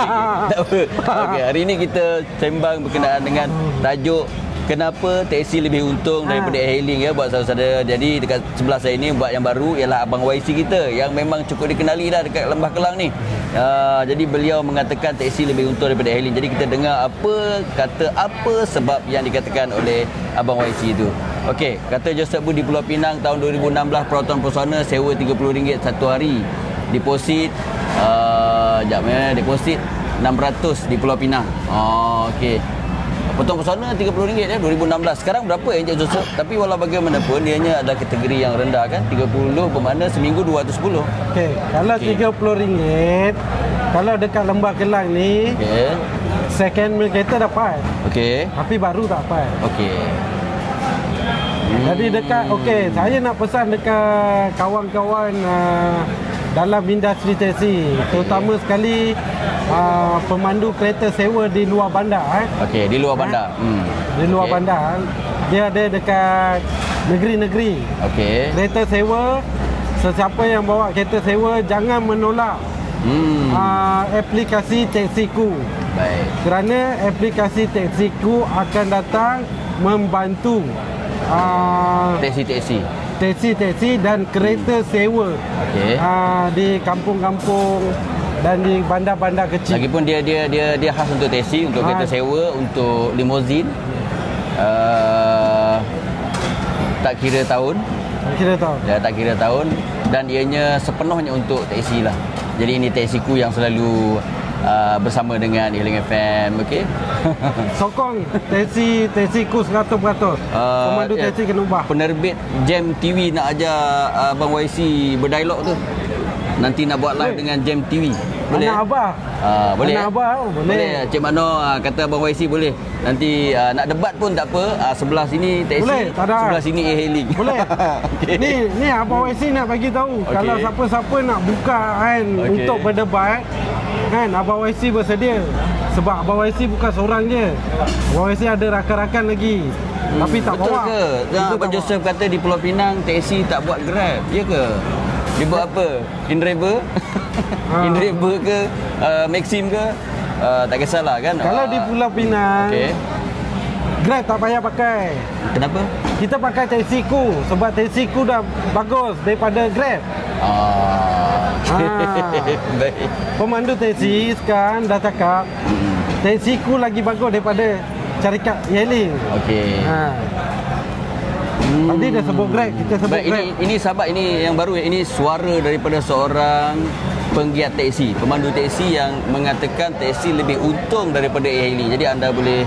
Tak apa. Okey, hari ini kita sembang berkenaan dengan tajuk kenapa taksi lebih untung daripada e-hailing buat saudara-saudara. Jadi dekat sebelah saya ni buat yang baru ialah Abang YC kita yang memang cukup dikenali dah dekat Lembah Kelang ni. Jadi beliau mengatakan taksi lebih untung daripada e-hailing. Jadi kita dengar apa sebab yang dikatakan oleh Abang YC itu. Okey, kata Joseph Bu di Pulau Pinang tahun 2016 Peraturan Pesona sewa RM30 satu hari. Deposit deposit 600 di Pulau Pinang. Okey. Potong pesona RM30 2016. Sekarang berapa Encik Joseph? Tapi walau bagaimanapun dianya adalah kategori yang rendah kan. 30 bermakna seminggu 210. Okey, kalau RM30 kalau dekat Lembah Kelang ni, second meal kereta dapat. Okey. Tapi baru tak dapat. Okey. Jadi dekat saya nak pesan dekat kawan-kawan dalam industri taksi, terutama sekali pemandu kereta sewa di luar bandar. Okey, di luar bandar. Di luar bandar. Dia ada dekat negeri-negeri. Okey. Kereta sewa, sesiapa yang bawa kereta sewa jangan menolak aplikasi Taxiku. Baik. Kerana aplikasi Taxiku akan datang membantu taksi dan kereta sewa di kampung-kampung dan di bandar-bandar kecil. Lagipun dia khas untuk taksi, untuk kereta sewa, untuk limousin. Tak kira tahun. Tak kira tahun dan ianya sepenuhnya untuk taksi lah. Jadi ini taksiku yang selalu bersama dengan e-hailing FM. Okey. Sokong taksiku 100%. Pemandu taksi kena ubah. Penerbit Jam TV nak ajar Abang YC berdialog tu. Nanti nak buat live dengan Jam TV. Boleh? Anak Abah. Boleh. Anak Abah boleh. Cik Mano kata Abang YC boleh. Nanti nak debat pun tak apa. Sebelah sini taksi, boleh, sebelah sini e-hailing. Boleh. Okay. Ni Abang YC nak bagi tahu. Kalau siapa-siapa nak buka untuk berdebat, Abang YC bersedia. Sebab Abang YC bukan seorang je. Abang YC ada rakan-rakan lagi. Tapi tak betul bawa. Betul ke? Abang Joseph kata di Pulau Pinang taksi tak buat Grab. Ya ke? Dia buat apa? InDriver? InDriver ke? Maxim ke? Tak kisahlah kan? Kalau di Pulau Pinang, Grab tak payah pakai. Kenapa? Kita pakai Taxiku. Sebab Taxiku dah bagus daripada Grab. Baik. Pemandu taksi sekarang dah cakap Taxiku lagi bagus daripada syarikat e-hailing. Okey. Tadi dah sebut Grab, kita sebut Baik, Grab. ini sahabat, ini yang baru, ini suara daripada seorang penggiat teksi, pemandu teksi yang mengatakan teksi lebih untung daripada e-hailing. Jadi anda boleh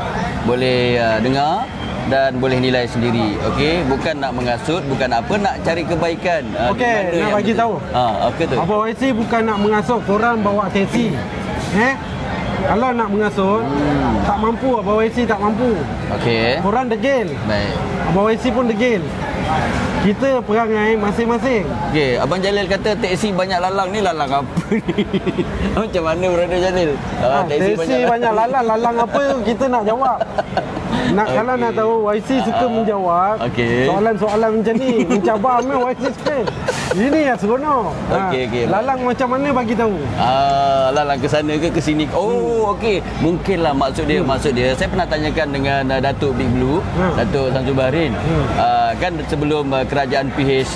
dengar dan boleh nilai sendiri. Okey, bukan nak mengasut, bukan apa, nak cari kebaikan. Okey, nak bagi tahu. Apa tu? Abang YC bukan nak mengasut korang bawa teksi. Kalau nak mengasut, tak mampu, Abang YC tak mampu. Okey. Korang degil. Baik. Abang YC pun degil. Kita perangai masing-masing. Okey, Abang Jalil kata teksi banyak lalang, ni lalang apa ni? Macam mana Brother Jalil? Teksi banyak lalang. Lalang apa kita nak jawab? Kalau nak tahu, YC suka menjawab soalan-soalan macam ni. Mencabar YC suka. Ini yang seronok. Okey. Lalang macam mana bagi tahu? Lalang ke sana ke sini. Okey. Mungkinlah maksud dia. Saya pernah tanyakan dengan Datuk Big Blue, Datuk Samsul Bahrin. Kan sebelum kerajaan PH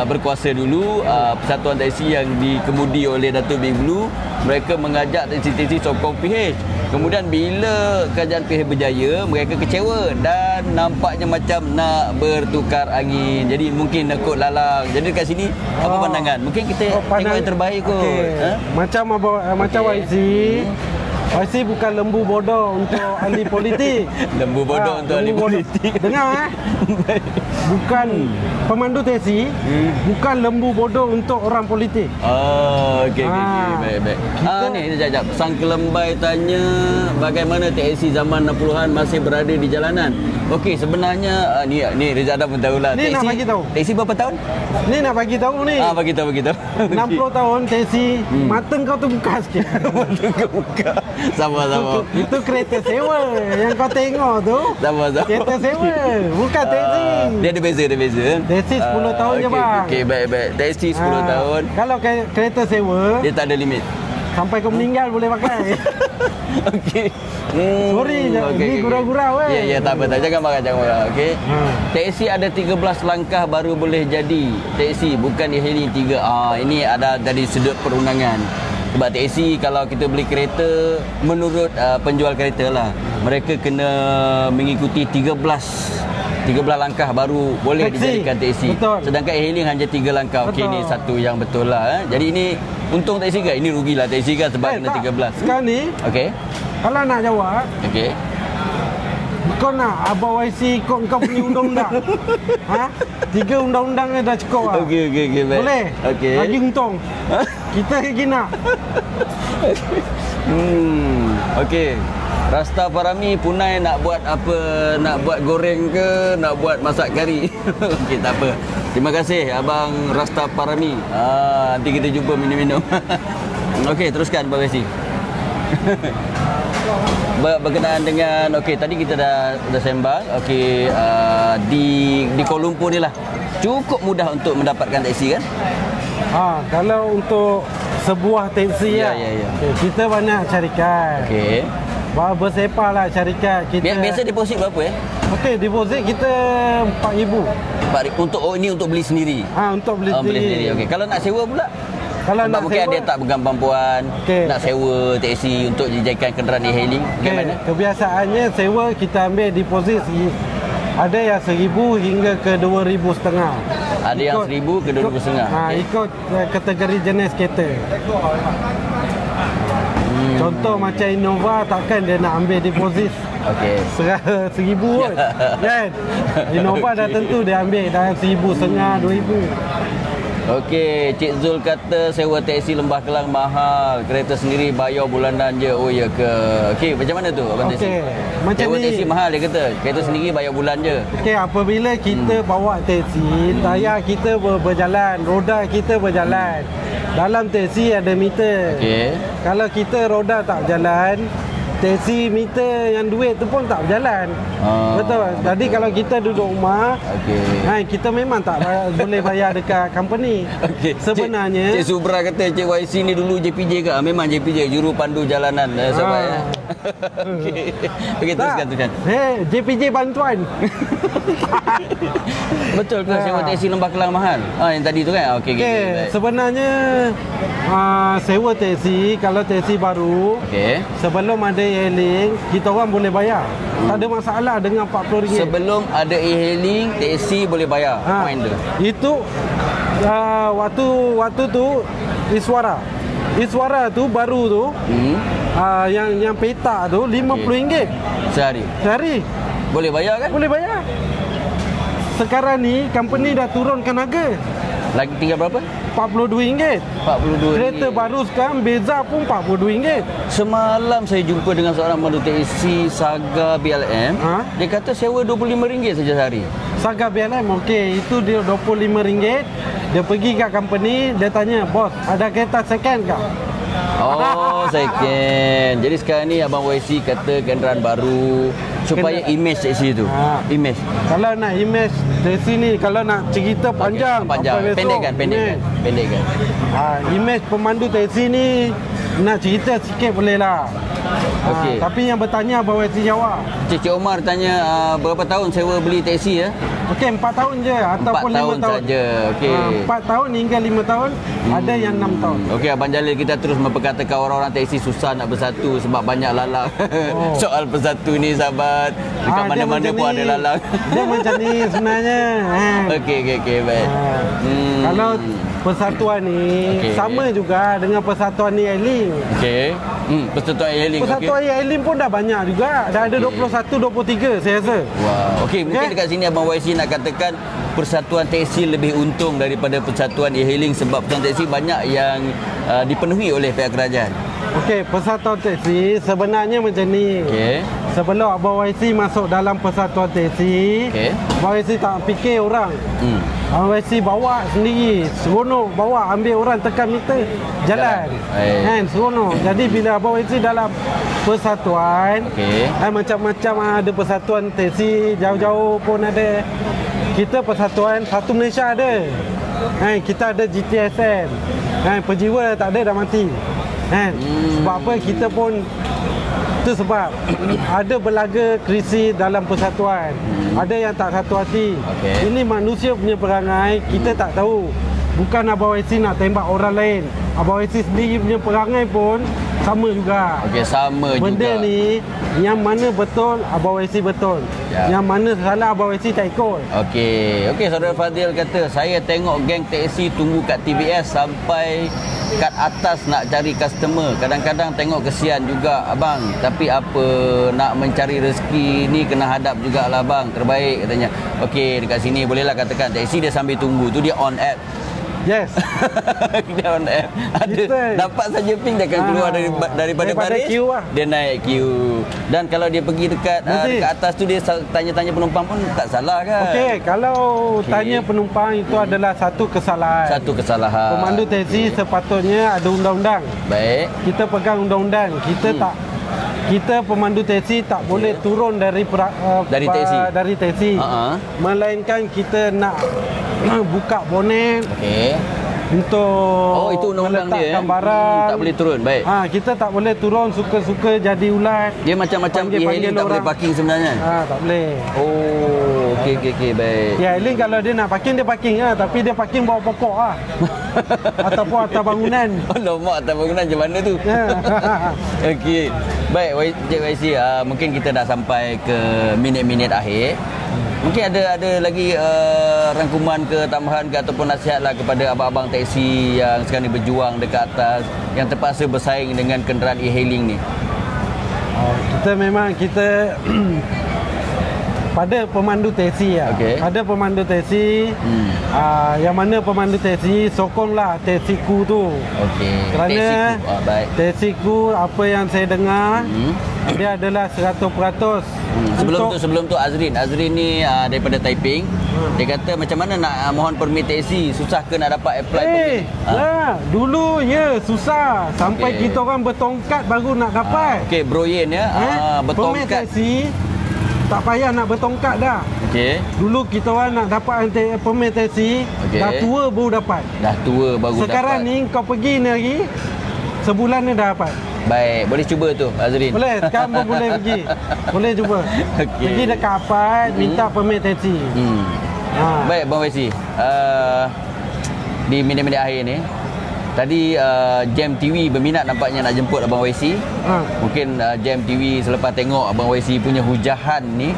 berkuasa dulu, persatuan teksi yang dikemudi oleh Datuk Big Blue, mereka mengajak teksi-teksi sokong PH. Kemudian bila kerajaan PH berjaya, mereka kecewa dan nampaknya macam nak bertukar angin. Jadi mungkin nak kot lalang. Jadi dekat sini apa pandangan? Mungkin kita tengok yang terbaik kot. Macam YC. YC bukan lembu bodoh untuk ahli politik. Lembu bodoh untuk ahli politik. Dengar bukan pemandu teksi, bukan lembu bodoh untuk orang politik. Okey. Baik. Ni sekejap. Sang Kelembai tanya bagaimana teksi zaman 60-an masih berada di jalanan. Okey, sebenarnya ni Rizada pun tahulah. Ni nak bagi tahu. Teksi berapa tahun? Ni nak bagi tahu ni. Bagi tahu. 60 tahun teksi, mata kau tu buka sikit. Mata kau buka. Sabar. Itu kereta sewa yang kau tengok tu. Sabar. Kereta sewa, bukan teksi. Dia ada beza. Teksi 10 tahun je bang. Okey, baik. Teksi 10 tahun. Kalau kereta sewa, dia tak ada limit. Sampai kau meninggal boleh pakai. Okey. Sorry, ni gurau-gurau Ya, tak apa. Jangan marah. Okey. Teksi ada 13 langkah baru boleh jadi teksi, bukan e-hailing 3. Ini ada dari sudut perundangan. Sebab teksi, kalau kita beli kereta, menurut penjual kereta lah, mereka kena mengikuti 13 langkah baru boleh dijadikan teksi. Betul. Sedangkan e-hailing hanya 3 langkah. Okey, ni satu yang betul lah. Jadi ini untung teksi ke? Ini rugilah teksi kan sebab kena 13. Sekarang ni, kalau nak jawab, kau nak Abang YC ikut kau punya undang-undang. 3 undang-undang ni dah cukup lah. Okey, baik. Boleh? Lagi untung. Kita lagi nak. Okey. Rasta Parami Punai nak buat apa? Nak buat goreng ke? Nak buat masak kari? Okey, tak apa. Terima kasih Abang Rasta Parami. Nanti kita jumpa minum-minum. Okey, teruskan Abang YC. Berkenaan dengan tadi kita dah sembang di Kuala Lumpur ni lah cukup mudah untuk mendapatkan teksi kan? Kalau untuk sebuah teksi ya. kita banyak syarikat. Bersepah lah syarikat kita. Biasa deposit berapa deposit kita 4,000. Untuk beli sendiri. Untuk beli sendiri. Kalau nak sewa pula? Kalau sebab nak mungkin sewa, ada tak bergambar-gambaran nak sewa teksi untuk dijadikan kenderaan e-hailing. Bagaimana? Kebiasaannya sewa kita ambil deposit ada yang 1,000 hingga ke 2,500. Ada yang 1,000 ke 2,500. Ikut kategori jenis kereta. Contoh macam Innova, takkan dia nak ambil deposit 1,000 pun. Kan? Innova dah tentu dia ambil dah 1,500, 2,000. Okey, Cik Zul kata sewa teksi Lembah Kelang mahal, kereta sendiri bayar bulanan je. Oh ya ke? Okey, macam mana tu Abang teksi? Sewa teksi mahal dia kata, kereta sendiri bayar bulan je. Apabila kita bawa teksi, tayar kita berjalan, roda kita berjalan. Dalam teksi ada meter. Kalau kita roda tak berjalan, teksi meter yang duit tu pun tak berjalan. Betul. Jadi kalau kita duduk rumah, kita memang tak boleh bayar dekat company. Sebenarnya Cik Subra kata Cik YC ni dulu JPJ ke? Memang JPJ, juru pandu jalanan sahabat. Okey, teruskan. JPJ bantuan. Betul ke sewa teksi Lembah Kelang mahal? Yang tadi tu kan? Okey. Sebenarnya sewa teksi, kalau teksi baru, sebelum ada e-hailing, kita orang boleh bayar. Tak ada masalah dengan RM40. Sebelum ada e-hailing, teksi boleh bayar. Point tu. Itu waktu tu Iswara tu baru tu, yang peta tu RM50 sehari. Boleh bayar kan? Boleh bayar. Sekarang ni company dah turunkan harga. Lagi tinggal berapa? RM42. Kereta baru sekarang beza pun RM42. Semalam saya jumpa dengan seorang pemandu teksi Saga BLM. Dia kata sewa RM25 saja sehari. Saga BLM, okey, itu dia RM25. Dia pergi kat company, dia tanya, "Bos, ada kereta second kah?" Oh, second. Jadi sekarang ni Abang YC kata kenderaan baru supaya image teksi tu. Image. Kalau nak image teksi ni, kalau nak cerita panjang. Pendekkan. Image pemandu teksi ni nak cerita sikit boleh lah. Tapi yang bertanya Abang YC jawab. Cik Omar tanya berapa tahun sewa beli teksi ya? Okey, 4 tahun je ataupun 5 tahun saja. Okey. 4 tahun hingga 5 tahun, ada yang 6 tahun. Okey, Abang Jalil, kita terus memperkatakan orang-orang teksi susah nak bersatu sebab banyak lalang. Soal bersatu ni sahabat, dekat mana-mana pun ada lalang. Dia macam ni sebenarnya. Okey, baik. Kalau persatuan ni sama juga dengan persatuan e-hailing. Okey. Persatuan e-hailing. Persatuan e-hailing pun dah banyak juga. Dah ada 21, 23 saya rasa. Wow. Okey, mungkin dekat sini Abang YC nak katakan persatuan teksi lebih untung daripada persatuan e-hailing sebab persatuan teksi banyak yang dipenuhi oleh pihak kerajaan. Okey, persatuan teksi sebenarnya macam ni. Sebelum Abang YC masuk dalam persatuan teksi, Abang YC tak fikir orang. Abang YC bawa sendiri, seronok bawa, ambil orang tekan meter, jalan. Seronok. Jadi bila Abang YC dalam persatuan, macam-macam ada persatuan teksi, jauh-jauh pun ada. Kita persatuan Satu Malaysia ada. Kita ada GTSM. Pejiwa tak ada, dah mati. Sebab apa kita pun, itu sebab ada berlaga krisis dalam persatuan. Ada yang tak satu hati. Ini manusia punya perangai, kita tak tahu. Bukan Abang YC nak tembak orang lain. Abang YC sendiri punya perangai pun sama juga. Sama benda juga. Benda ni, yang mana betul, Abang YC betul. Yang mana salah, Abang YC tak ikut. Okey, Saudara Fadil kata, saya tengok geng teksi tunggu kat TBS sampai kat atas nak cari customer. Kadang-kadang tengok kesian juga abang. Tapi apa, nak mencari rezeki ni kena hadap jugalah bang. Terbaik katanya. Okey, dekat sini bolehlah katakan teksi dia sambil tunggu tu, dia on app. Yes. Dia on app. Dapat saja ping dia akan keluar daripada baris. Dia naik queue. Dan kalau dia pergi dekat atas tu, dia tanya-tanya penumpang pun tak salah kan? Okey, kalau tanya penumpang itu adalah satu kesalahan. Pemandu teksi sepatutnya ada undang-undang. Baik. Kita pegang undang-undang. Kita pemandu teksi tak boleh turun dari teksi. Melainkan kita nak buka bonet untuk itu undang-undang dia barang. Tak boleh turun. Baik. Kita tak boleh turun suka-suka jadi ulat. Dia macam-macam e-hailing tak boleh parking sebenarnya. Tak boleh. Okey, baik. E-hailing kalau dia nak parking, dia parking tapi dia parking bawah pokok ataupun atas bangunan. Alamak, atas bangunan macam mana tu? Okey. Baik, Cik YC, mungkin kita dah sampai ke minit-minit akhir. Mungkin ada lagi rangkuman ke, tambahan ke ataupun nasihat lah kepada abang-abang teksi yang sekarang ni berjuang dekat atas, yang terpaksa bersaing dengan kenderaan e-hailing ni. Kita pada pemandu teksi Pada pemandu teksi yang mana pemandu teksi sokonglah teksiku tu. Kerana teksiku apa yang saya dengar, dia adalah 100%. Sebelum tu Azrin ni daripada Taiping. Dia kata macam mana nak mohon permit teksi, susah ke nak dapat apply permit? Dulu susah sampai kita orang bertongkat baru nak dapat. Bro Yen bertongkat. Permit teksi tak payah nak bertongkat dah. Dulu kita orang nak dapat permit teksi, dah tua baru dapat. Sekarang ni kau pergi ni lagi, sebulan ni dah dapat. Baik, boleh cuba tu Azrin. Boleh, sekarang pun boleh pergi. Boleh cuba. Okey. Pergi dekat apart, minta permit taxi. Baik, Abang Waisi. Di minit-minit akhir ni, tadi Jam TV berminat nampaknya nak jemput Abang Waisi. Mungkin Jam TV selepas tengok Abang Waisi punya hujahan ni,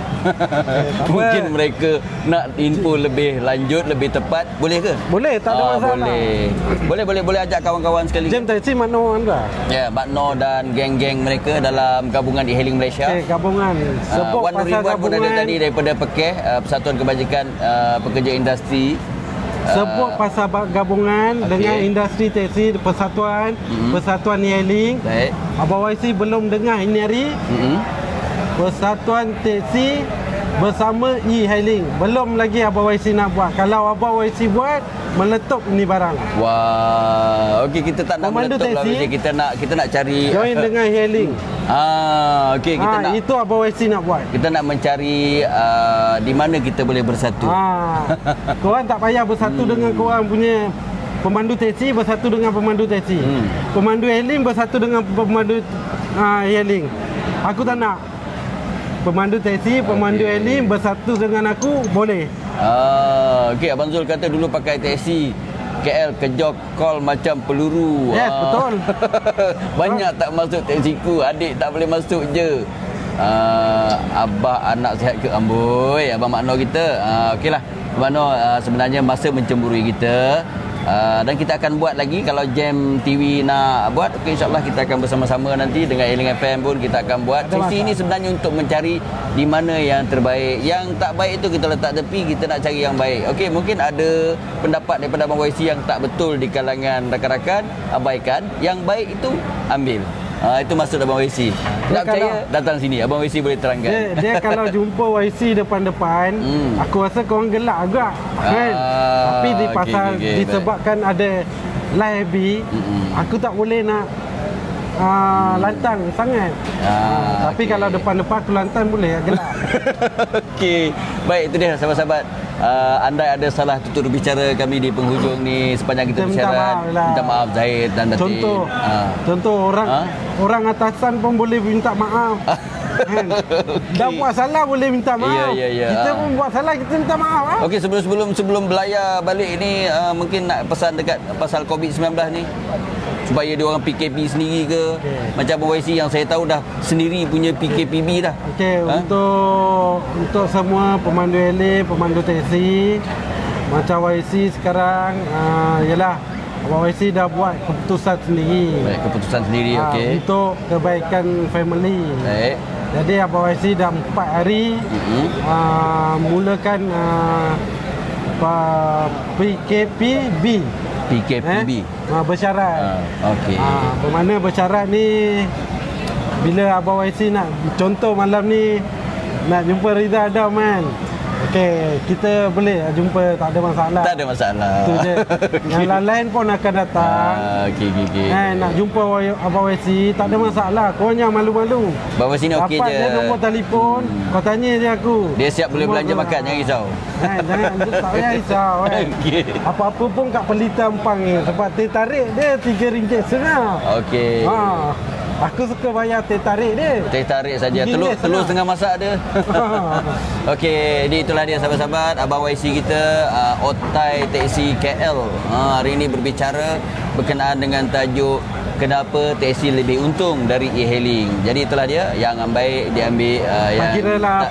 mungkin mereka nak info lebih lanjut, lebih tepat. Boleh ke? Boleh, tak ada masalah. Boleh ajak kawan-kawan sekali. Jam taxi Makno anda. Ya, Makno dan geng-geng mereka dalam gabungan e-hailing Malaysia. Gabungan. Sebut Wan pasal Ridwan pun ada gabungan. tadi daripada PEKEH, Persatuan Kebajikan Pekerja Industri. Sebut pasal gabungan dengan industri taksi persatuan, persatuan e-hailing. Baik. Abang Waisi belum dengar ini hari. Persatuan taksi bersama e-hailing. Belum lagi Abang Waisi nak buat. Kalau Abang Waisi buat, meletup ni barang. Wah, okey, kita tak nak Pemandu meletup lah. taksi. Kita nak cari Join dengan e-hailing. okey, kita nak, itu Abang Waisi nak buat. kita nak mencari di mana kita boleh bersatu. Korang tak payah bersatu dengan korang punya pemandu taksi, bersatu dengan pemandu taksi. Pemandu e-hailing bersatu dengan pemandu e-hailing. Aku tak nak. Pemandu taksi, pemandu e-hailing bersatu dengan aku, boleh. Okey, Abang Zul kata dulu pakai taksi KL kejar call macam peluru. Yes, betul. Banyak tak masuk taksiku, adik tak boleh masuk je. Abah anak sihat ke amboi, Abang Makno kita. Okeylah, Abang Makno sebenarnya masa mencemburui kita. Dan kita akan buat lagi kalau Jam TV nak buat. Okay, insyaAllah kita akan bersama-sama nanti dengan e-hailing FM pun kita akan buat. Sesi ini sebenarnya untuk mencari di mana yang terbaik. Yang tak baik itu kita letak tepi, kita nak cari yang baik. Okey, mungkin ada pendapat daripada Abang Waisi yang tak betul di kalangan rakan-rakan, abaikan. Yang baik itu ambil. Itu maksud Abang Waisi. Tak percaya, datang sini. Abang Waisi boleh terangkan. Dia kalau jumpa Waisi depan-depan, aku rasa korang gelak juga. Kan? Tapi di pasal disebabkan ada live FB, aku tak boleh nak lantang sangat. Tapi kalau depan-depan aku lantang boleh gelak. Okey. Baik, itu dia sahabat-sahabat. Andai ada salah tutur bicara kami di penghujung ni sepanjang kita bersiaran, minta maaf Zahid dan Datin. Contoh orang atasan pun boleh minta maaf. Kan? Dah buat salah boleh minta maaf. Kita pun buat salah, kita minta maaf. Okey, sebelum belayar balik ni, mungkin nak pesan dekat pasal COVID-19 ni, supaya dia orang PKP sendiri ke, macam Abang Waisi yang saya tahu dah sendiri punya PKPB dah. Okey, untuk semua pemandu e-hailing, pemandu taksi macam Waisi sekarang, yalah, Abang Waisi dah buat keputusan sendiri. Baik, keputusan sendiri, okey. Untuk kebaikan family. Baik. Jadi Abang Waisi dah 4 hari mulakan PKPB. Bersyarat. Okey. Bermakna bersyarat ni, bila Abang Waisi nak, contoh malam ni nak jumpa Riza Adam kan, okey, kita boleh jumpa, tak ada masalah. Tak ada masalah. Itu je. Yang lain pun akan datang. Okey. Nak jumpa Abang Waisi, tak ada masalah. Korang jangan malu-malu. Abang Waisi ni okey je. Dapat dia nombor telefon, kau tanya je aku. Dia siap boleh belanja makan, jangan risau. Jangan, tak payah risau kan. Okey. Apa-apa pun kat Pelita Empang ni, sebab teh tarik dia RM3.5. Okey. Aku suka bayar teh tarik dia. Teh tarik saja. Telur setengah masak dia. Okey, jadi itulah dia sahabat-sahabat, Abang Waisi kita, Otai Taksi KL. Hari ini berbicara berkenaan dengan tajuk kenapa taksi lebih untung dari e-hailing. Jadi itulah dia, yang baik diambil,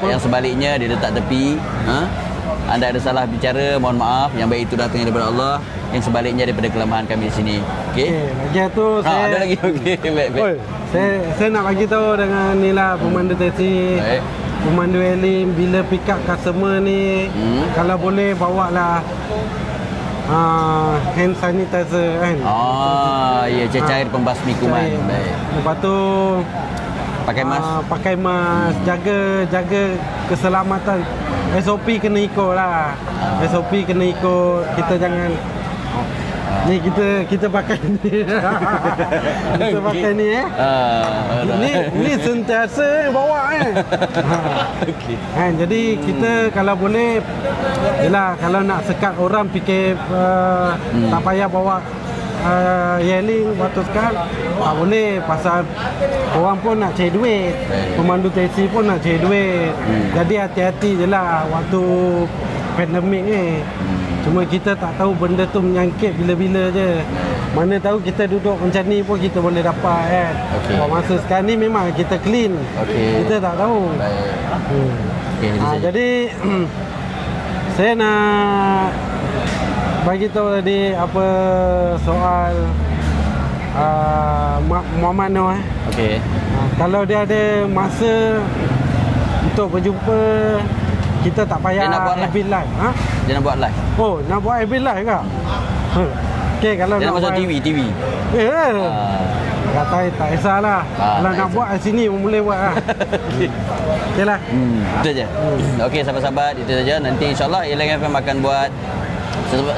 yang sebaliknya dia letak tepi. Anda ada salah bicara, mohon maaf. Yang baik itu datangnya daripada Allah, yang sebaliknya daripada kelemahan kami di sini. Okey. Lagi tu saya ada lagi. Okey, baik. Saya nak bagi tahu dengan ni lah pemandu taksi. Baik. Pemandu e-hailing, bila pick up customer ni, kalau boleh bawa lah hand sanitizer kan. Ya, cair pembasmi kuman. Baik. Lepas tu pakai mask, jaga keselamatan. SOP kena ikut lah. SOP kena ikut. Kita jangan ni kita pakai ni. Kita pakai ni ni sentiasa bawa Okey. jadi kita kalau boleh, yalah, kalau nak sekat orang fikir tak payah bawa yelling batukan tak boleh, pasal orang pun nak cari duit, pemandu teksi pun nak cari duit. Jadi hati-hati je lah waktu pandemik ni. Cuma kita tak tahu benda tu menyangkit bila-bila je. Mana tahu kita duduk macam ni pun kita boleh dapat kan. Masa sekarang ni memang kita clean. Kita tak tahu. Jadi saya nak bagi tahu tadi apa soal Muhammad Noor. Kalau dia ada masa untuk berjumpa, kita tak payah FB live. Dia nak buat live. Oh, nak buat FB live ke? Okey, kalau dia nak masuk TV. Kata tak kisahlah. Kalau nak buat kat sini pun boleh buat lah. Okeylah. Itu je. Okey, sahabat-sahabat, itu saja. Nanti insya-Allah Elang FM akan buat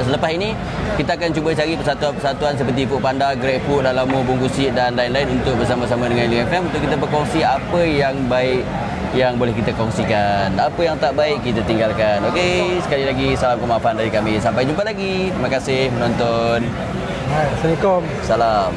selepas ini kita akan cuba cari persatuan-persatuan seperti Foodpanda, GrabFood, Lalamove, Bungkusit dan lain-lain untuk bersama-sama dengan Elang FM untuk kita berkongsi apa yang baik yang boleh kita kongsikan. Apa yang tak baik kita tinggalkan. Okey, sekali lagi salam kemaafan dari kami. Sampai jumpa lagi. Terima kasih menonton. Assalamualaikum. Salam.